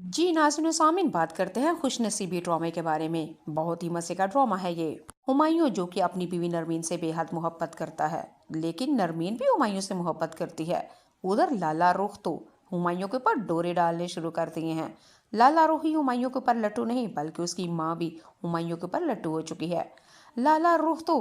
जी नाज़रीन सामीन, बात करते हैं खुश नसीबी ड्रामे के बारे में। बहुत ही मज़े का ड्रामा है ये। हुमायूं जो कि अपनी बीवी नरमीन से बेहद मोहब्बत करता है, लेकिन नरमीन भी हुमायूं से मोहब्बत करती है। उधर लाला रुख तो हुमायूं के ऊपर डोरे डालने शुरू कर दिए हैं। लाला रुख ही हुमायूं के ऊपर लट्टू नहीं, बल्कि उसकी माँ भी हुमायूं के ऊपर लट्टू हो चुकी है। लाला रुख तो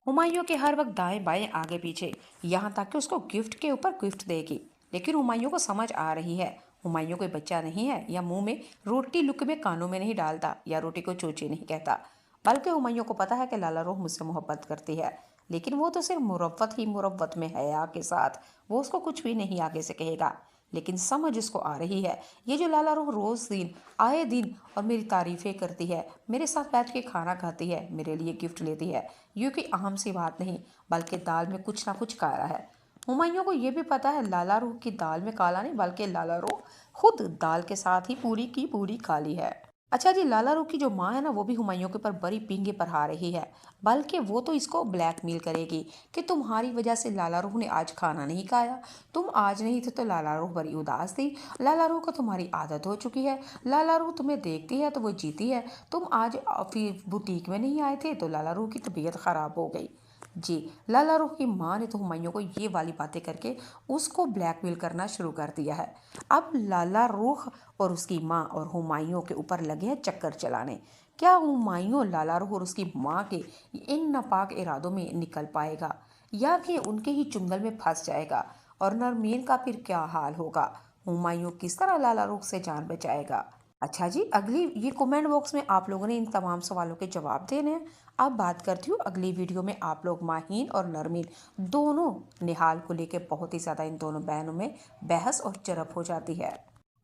हुमायूं के हर वक्त दाएं बाएं आगे पीछे, यहाँ तक कि उसको गिफ्ट के ऊपर गिफ्ट देगी। लेकिन हुमायूं को समझ आ रही है हुमायूं कोई बच्चा नहीं है, या मुंह में रोटी लुक में कानों में नहीं डालता, या रोटी को चोची नहीं कहता। बल्कि हुमायूं को पता है कि लाला रूह मुझसे मोहब्बत करती है, लेकिन वो तो सिर्फ मुरव्वत ही मुरव्वत में है या के साथ। वो उसको कुछ भी नहीं आगे से कहेगा। लेकिन समझ उसको आ रही है, ये जो लाला रूह रोज़ दिन आए दिन और मेरी तारीफ़ें करती है, मेरे साथ बैठ के खाना खाती है, मेरे लिए गिफ्ट लेती है, ये कोई आम सी बात नहीं, बल्कि दाल में कुछ ना कुछ काला है। हुमायूं को ये भी पता है लाला रूह की दाल में काला नहीं, बल्कि लाला रूह खुद दाल के साथ ही पूरी की पूरी काली है। अच्छा जी, लाला रूह की जो माँ है ना, वो भी हुमायूं के ऊपर बड़ी पींगे पढ़ा रही है। बल्कि वो तो इसको ब्लैकमेल करेगी कि तुम्हारी वजह से लाला रूह ने आज खाना नहीं खाया, तुम आज नहीं थे तो लाला रूह बड़ी उदास थी, लाला रूह को तुम्हारी आदत हो चुकी है, लाला रूह तुम्हें देखती है तो वो जीती है, तुम आज फिर बुटीक में नहीं आए थे तो लाला रूह की तबीयत ख़राब हो गई। जी, लाला रूह की माँ ने तो हुमायूं को ये वाली बातें करके उसको ब्लैकमेल करना शुरू कर दिया है। अब लाला रूह और उसकी माँ और हुमायूं के ऊपर लगे हैं चक्कर चलाने। क्या हुमायूं लाला रूह और उसकी माँ के इन नापाक इरादों में निकल पाएगा, या कि उनके ही चुंगल में फंस जाएगा? और नरमीन का फिर क्या हाल होगा? हुमायूं किस तरह लाला रूह से जान बचाएगा? अच्छा जी, अगली ये कमेंट बॉक्स में आप लोगों ने इन तमाम सवालों के जवाब देने हैं। अब बात करती हूँ अगली वीडियो में। आप लोग माहीन और नरमीन दोनों निहाल को लेके बहुत ही ज़्यादा इन दोनों बहनों में बहस और झड़प हो जाती है।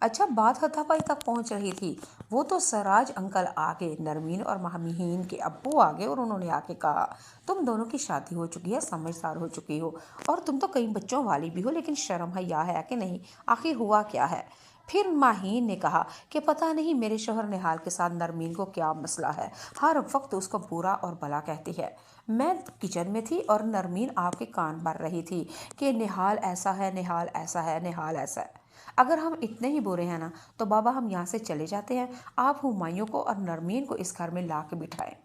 अच्छा, बात हाथापाई तक पहुंच रही थी। वो तो सराज अंकल आगे, नरमीन और माहीन के अब्बू आगे, और उन्होंने आके कहा, तुम दोनों की शादी हो चुकी है, समझदार हो चुकी हो, और तुम तो कई बच्चों वाली भी हो, लेकिन शर्म हया है कि नहीं? आखिर हुआ क्या है? फिर माहीन ने कहा कि पता नहीं मेरे शोहर निहाल के साथ नरमीन को क्या मसला है, हर वक्त उसको बुरा और भला कहती है। मैं किचन में थी और नरमीन आपके कान भर रही थी कि निहाल ऐसा है, निहाल ऐसा है, निहाल ऐसा है। अगर हम इतने ही बुरे हैं ना, तो बाबा हम यहाँ से चले जाते हैं। आप हुमायूं को और नरमीन को इस घर में ला के बिठाएं।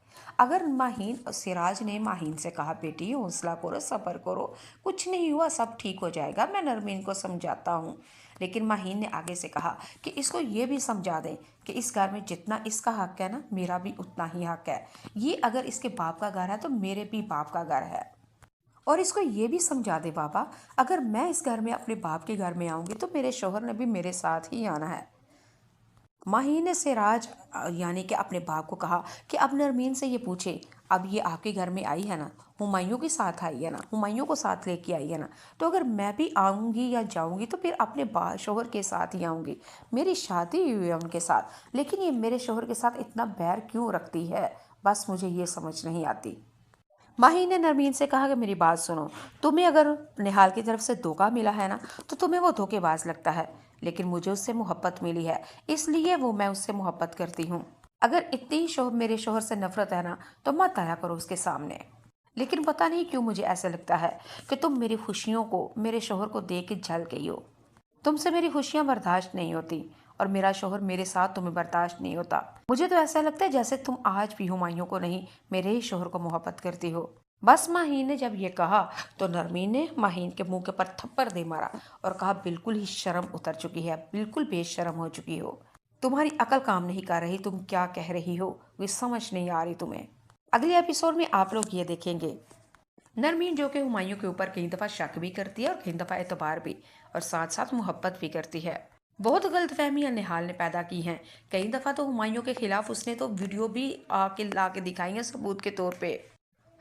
अगर माहीन सिराज ने माहीन से कहा, बेटी हौसला करो, सब्र करो, कुछ नहीं हुआ, सब ठीक हो जाएगा, मैं नरमीन को समझाता हूँ। लेकिन माहीन ने आगे से कहा कि इसको ये भी समझा दें कि इस घर में जितना इसका हक है ना, मेरा भी उतना ही हक है। ये अगर इसके बाप का घर है तो मेरे भी बाप का घर है। और इसको ये भी समझा दे बाबा, अगर मैं इस घर में अपने बाप के घर में आऊँगी तो मेरे शौहर ने भी मेरे साथ ही आना है। माहीन ने सिराज यानी कि अपने बाप को कहा कि अब नरमीन से ये पूछे, अब ये आपके घर में आई है ना, हुमायूं के साथ आई है ना, हुमायूं को साथ लेके आई है ना, तो अगर मैं भी आऊँगी या जाऊँगी तो फिर अपने शोहर के साथ ही आऊँगी। मेरी शादी हुई है उनके साथ, लेकिन ये मेरे शोहर के साथ इतना बैर क्यों रखती है? बस मुझे ये समझ नहीं आती। माही ने नरमीन से कहा कि मेरी बात सुनो, तुम्हें अगर निहाल की तरफ से धोखा मिला है ना, तो तुम्हें वो धोखेबाज लगता है, लेकिन मुझे उससे मोहब्बत मिली है, इसलिए वो मैं उससे मोहब्बत करती हूँ। अगर इतनी ही मेरे शोहर से नफरत है ना, तो मत आया करो उसके सामने। लेकिन पता नहीं क्यों मुझे ऐसा लगता है कि तुम मेरी खुशियों को, मेरे शोहर को देख के जल गई हो। तुमसे मेरी खुशियां बर्दाश्त नहीं होती, और मेरा शोहर मेरे साथ तुम्हें बर्दाश्त नहीं होता। मुझे तो ऐसा लगता है जैसे तुम आज भी हुमायूं को नहीं, मेरे ही शोहर को मोहब्बत करती हो। बस माहीन ने जब ये कहा तो नरमीन ने माहीन के मुंह के ऊपर थप्पड़ दे मारा और कहा, बिल्कुल ही शर्म उतर चुकी है, बिल्कुल बेशर्म हो चुकी हो। तुम्हारी अकल काम नहीं कर रही, तुम क्या कह रही हो ये समझ नहीं आ रही तुम्हें। अगले एपिसोड में आप लोग ये देखेंगे, नरमीन जो कि हुमायूं के ऊपर कई दफ़ा शक भी करती है और कई दफ़ा एतबार भी, और साथ साथ मोहब्बत भी करती है। बहुत गलतफहमियां निहाल ने पैदा की हैं। कई दफ़ा तो हुमायूं के खिलाफ उसने तो वीडियो भी आके ला के दिखाई है सबूत के तौर पे।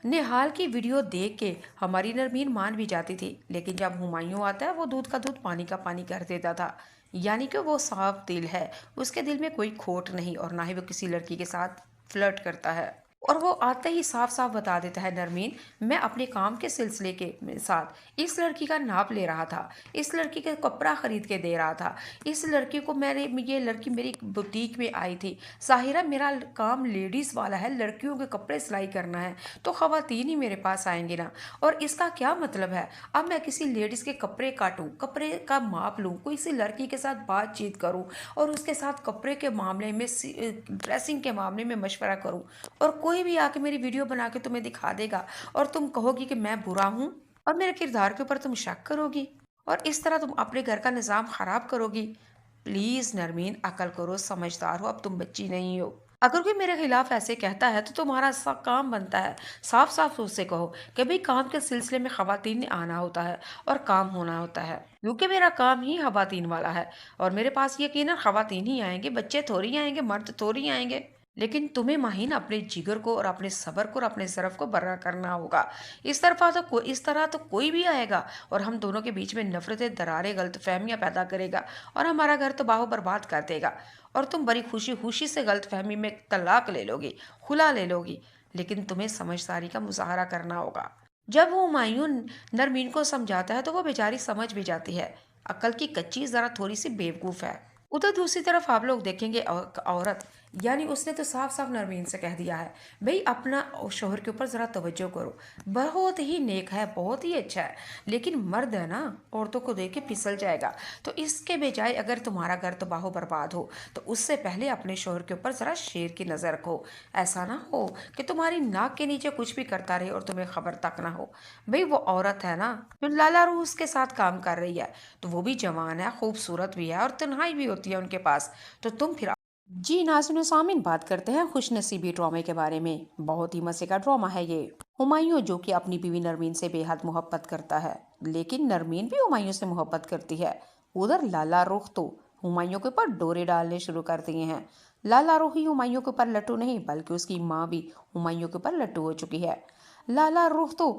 निहाल की वीडियो देख के हमारी नरमीन मान भी जाती थी, लेकिन जब हुमायूं आता है वो दूध का दूध पानी का पानी कर देता था। यानी कि वो साफ दिल है, उसके दिल में कोई खोट नहीं, और ना ही वो किसी लड़की के साथ फ्लर्ट करता है। और वो आते ही साफ साफ बता देता है नरमीन, मैं अपने काम के सिलसिले के साथ इस लड़की का नाप ले रहा था, इस लड़की का कपड़ा खरीद के दे रहा था, इस लड़की को मैंने ये लड़की मेरी बुटीक में आई थी। साहिरा, मेरा काम लेडीज़ वाला है, लड़कियों के कपड़े सिलाई करना है, तो ख़वातीन ही मेरे पास आएंगी ना। और इसका क्या मतलब है, अब मैं किसी लेडीज़ के कपड़े काटूं, कपड़े का माप लूं, कोई सी लड़की के साथ बातचीत करूं और उसके साथ कपड़े के मामले में, ड्रेसिंग के मामले में मशवरा करूं, और कोई भी आके मेरी वीडियो बना के तुम्हें दिखा देगा और तुम कहोगी कि मैं बुरा हूं और मेरे किरदार के ऊपर तुम शक करोगी और इस तरह तुम अपने घर का निज़ाम खराब करोगी। प्लीज नरमीन, अकल करो, समझदार हो, अब तुम बच्ची नहीं हो। अगर कोई मेरे खिलाफ ऐसे कहता है तो तुम्हारा काम बनता है साफ साफ उससे कहो कि भाई काम के सिलसिले में खवातीन ने आना होता है और काम होना होता है, क्योंकि मेरा काम ही खवातीन वाला है और मेरे पास यकीनन खवातीन ही आएंगे, बच्चे थोड़ी आएंगे, मर्द थोड़ी आएंगे। लेकिन तुम्हें माहीन अपने जिगर को और अपने सब्र को और अपने ज़रफ़ को बर्रा करना होगा। इस तरह तो कोई भी आएगा और हम दोनों के बीच में नफरतें, दरारें, गलतफहमियां पैदा करेगा और हमारा घर तो बाहो बर्बाद कर देगा और तुम बड़ी खुशी खुशी से गलतफहमी में तलाक ले लोगी, खुला ले लोगी। लेकिन तुम्हें समझदारी का मुजाहरा करना होगा। जब वो हुमायूं नरमीन को समझाता है तो वो बेचारी समझ भी जाती है। अक्ल की कच्ची ज़रा थोड़ी सी बेवकूफ़ है। उधर दूसरी तरफ आप लोग देखेंगे औरत, यानी उसने तो साफ साफ नरमीन से कह दिया है, भाई अपना शोहर के ऊपर ज़रा तवज्जो करो, बहुत ही नेक है, बहुत ही अच्छा है, लेकिन मर्द है ना, औरतों को देख के फिसल जाएगा। तो इसके बजाय अगर तुम्हारा घर तबाह बर्बाद हो तो उससे पहले अपने शोहर के ऊपर ज़रा शेर की नज़र रखो। ऐसा ना हो कि तुम्हारी नाक के नीचे कुछ भी करता रहे और तुम्हें खबर तक ना हो। भाई वो औरत है ना जो लाला रूस के साथ काम कर रही है, तो वो भी जवान है, खूबसूरत भी है और तन्हाई भी होती है उनके पास, तो तुम फिर। जी नाज़रीन सामीन, बात करते हैं खुशनसीबी ड्रामे के बारे में। बहुत ही मज़े का ड्रामा है ये। हुमायूं जो कि अपनी बीवी नरमीन से बेहद मोहब्बत करता है, लेकिन नरमीन भी हुमायूं से मोहब्बत करती है। उधर लाला रुख तो हुमायूं के ऊपर डोरे डालने शुरू कर दिए हैं। लाला रुख ही हुमायूं के ऊपर लट्टू नहीं, बल्कि उसकी माँ भी हुमायूं के ऊपर लट्टू हो चुकी है। लाला रुख तो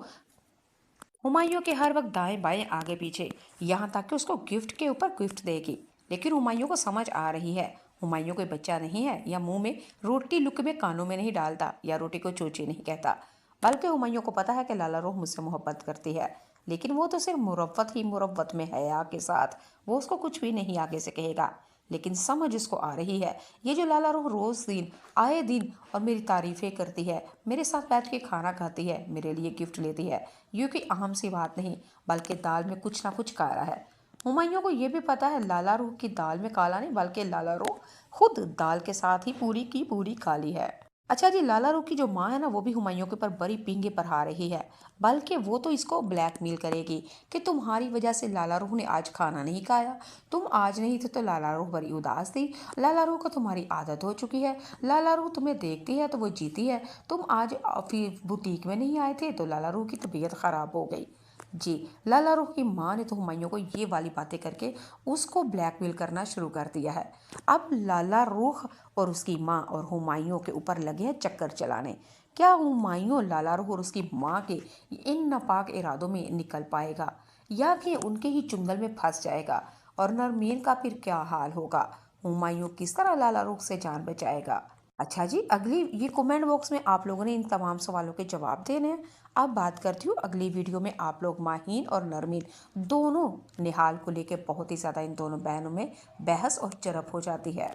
हुमायूं के हर वक्त दाएं बाएं आगे पीछे, यहाँ तक कि उसको गिफ्ट के ऊपर गिफ्ट देगी। लेकिन हुमायूं को समझ आ रही है हुमायूं कोई बच्चा नहीं है, या मुंह में रोटी लुक में कानों में नहीं डालता, या रोटी को चोची नहीं कहता। बल्कि हुमायूं को पता है कि लाला रोह मुझसे मोहब्बत करती है, लेकिन वो तो सिर्फ मुरव्वत ही मुरव्वत में है के साथ, वो उसको कुछ भी नहीं आगे से कहेगा। लेकिन समझ उसको आ रही है, ये जो लाला रूह रोज़ दिन आए दिन और मेरी तारीफ़ें करती है, मेरे साथ बैठ के खाना खाती है, मेरे लिए गिफ्ट लेती है, ये कोई अहम सी बात नहीं, बल्कि दाल में कुछ ना कुछ काला है। हुमायूं को ये भी पता है लाला रूह की दाल में काला नहीं, बल्कि लाला रूह खुद दाल के साथ ही पूरी की पूरी काली है। अच्छा जी, लाला रूह की जो माँ है ना, वो भी हुमायूं के ऊपर बड़ी पींगे पढ़ा रही है, बल्कि वो तो इसको ब्लैकमेल करेगी कि तुम्हारी वजह से लाला रूह ने आज खाना नहीं खाया, तुम आज नहीं थे तो लाला रूह बड़ी उदास थी, लाला रूह को तुम्हारी आदत हो चुकी है, लाला रूह तुम्हें देखती है तो वो जीती है, तुम आज फिर बुटीक में नहीं आए थे तो लाला रूह की तबीयत ख़राब हो गई। जी, लाला रूह की माँ ने तो हुमायूं को ये वाली बातें करके उसको ब्लैकमेल करना शुरू कर दिया है। अब लाला रूह और उसकी माँ और हुमायूं के ऊपर लगे हैं चक्कर चलाने। क्या हुमायूं लाला रूह और उसकी माँ के इन नापाक इरादों में निकल पाएगा, या कि उनके ही चुंगल में फंस जाएगा, और नरमीन का फिर क्या हाल होगा, हुमायूं किस तरह लाला रूह से जान बचाएगा। अच्छा जी, अगली ये कमेंट बॉक्स में आप लोगों ने इन तमाम सवालों के जवाब देने हैं। अब बात करती हूँ अगली वीडियो में, आप लोग माहीन और नरमीन दोनों निहाल को लेके बहुत ही ज़्यादा इन दोनों बहनों में बहस और झड़प हो जाती है।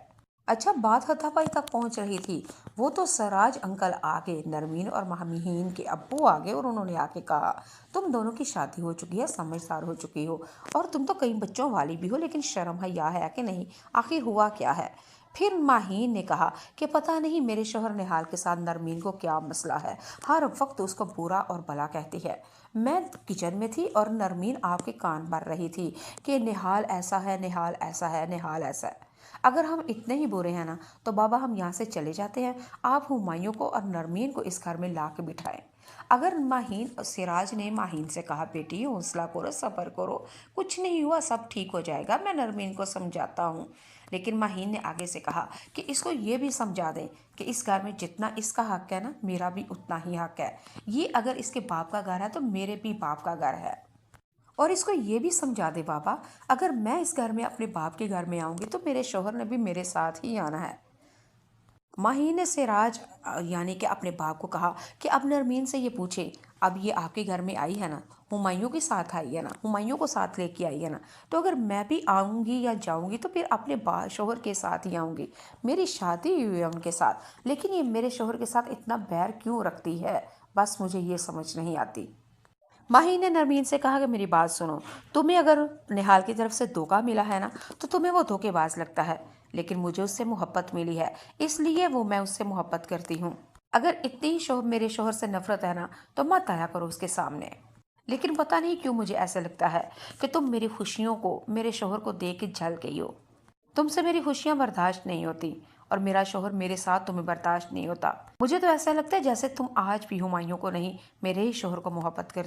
अच्छा, बात हाथापाई तक पहुंच रही थी, वो तो सराज अंकल आगे नरमीन और माहीन के अब्बू आगे और उन्होंने आके कहा, तुम दोनों की शादी हो चुकी है, समझदार हो चुकी हो और तुम तो कई बच्चों वाली भी हो, लेकिन शर्म हया है कि नहीं, आखिर हुआ क्या है। फिर माहीन ने कहा कि पता नहीं मेरे शोहर निहाल के साथ नरमीन को क्या मसला है, हर वक्त उसको बुरा और भला कहती है। मैं किचन में थी और नरमीन आपके कान भर रही थी कि निहाल ऐसा है, निहाल ऐसा है, निहाल ऐसा है। अगर हम इतने ही बुरे हैं ना, तो बाबा हम यहाँ से चले जाते हैं, आप हुमायूं को और नरमीन को इस घर में ला के बिठाएं। अगर माहीन सिराज ने माहीन से कहा, बेटी हौसला करो, सब्र करो, कुछ नहीं हुआ, सब ठीक हो जाएगा, मैं नरमीन को समझाता हूँ। लेकिन माहीन ने आगे से कहा कि इसको ये भी समझा दें कि इस घर में जितना इसका हक है ना, मेरा भी उतना ही हक है, ये अगर इसके बाप का घर है तो मेरे भी बाप का घर है। और इसको ये भी समझा दे बाबा, अगर मैं इस घर में अपने बाप के घर में आऊँगी तो मेरे शोहर ने भी मेरे साथ ही आना है। माही ने सिराज यानी कि अपने बाप को कहा कि अब नरमीन से ये पूछे, अब ये आपके घर में आई है ना, हुमायूं के साथ आई है ना, हुमायूं को साथ लेके आई है ना, तो अगर मैं भी आऊँगी या जाऊँगी तो फिर अपने शोहर के साथ ही आऊँगी। मेरी शादी हुई है उनके साथ, लेकिन ये मेरे शोहर के साथ इतना बैर क्यों रखती है, बस मुझे ये समझ नहीं आती। माही ने नरमीन से कहा कि मेरी बात सुनो, तुम्हें अगर निहाल की तरफ से धोखा मिला है ना, तो तुम्हें वो धोखेबाज लगता है, लेकिन मुझे उससे मोहब्बत मिली है, इसलिए वो मैं उससे मोहब्बत करती हूँ। अगर इतनी ही मेरे शोहर से नफरत है ना, तो मत आया करो उसके सामने। लेकिन पता नहीं क्यों मुझे ऐसा लगता है कि तुम मेरी खुशियों को, मेरे शोहर को देख के जल गई हो। तुमसे मेरी खुशियां बर्दाश्त नहीं होती, और मेरा शोहर मेरे साथ तुम्हें बर्दाश्त नहीं होता। मुझे तो ऐसा लगता है जैसे तुम आज भी हुमायूं को नहीं, मेरे ही शोहर को मोहब्बत करती।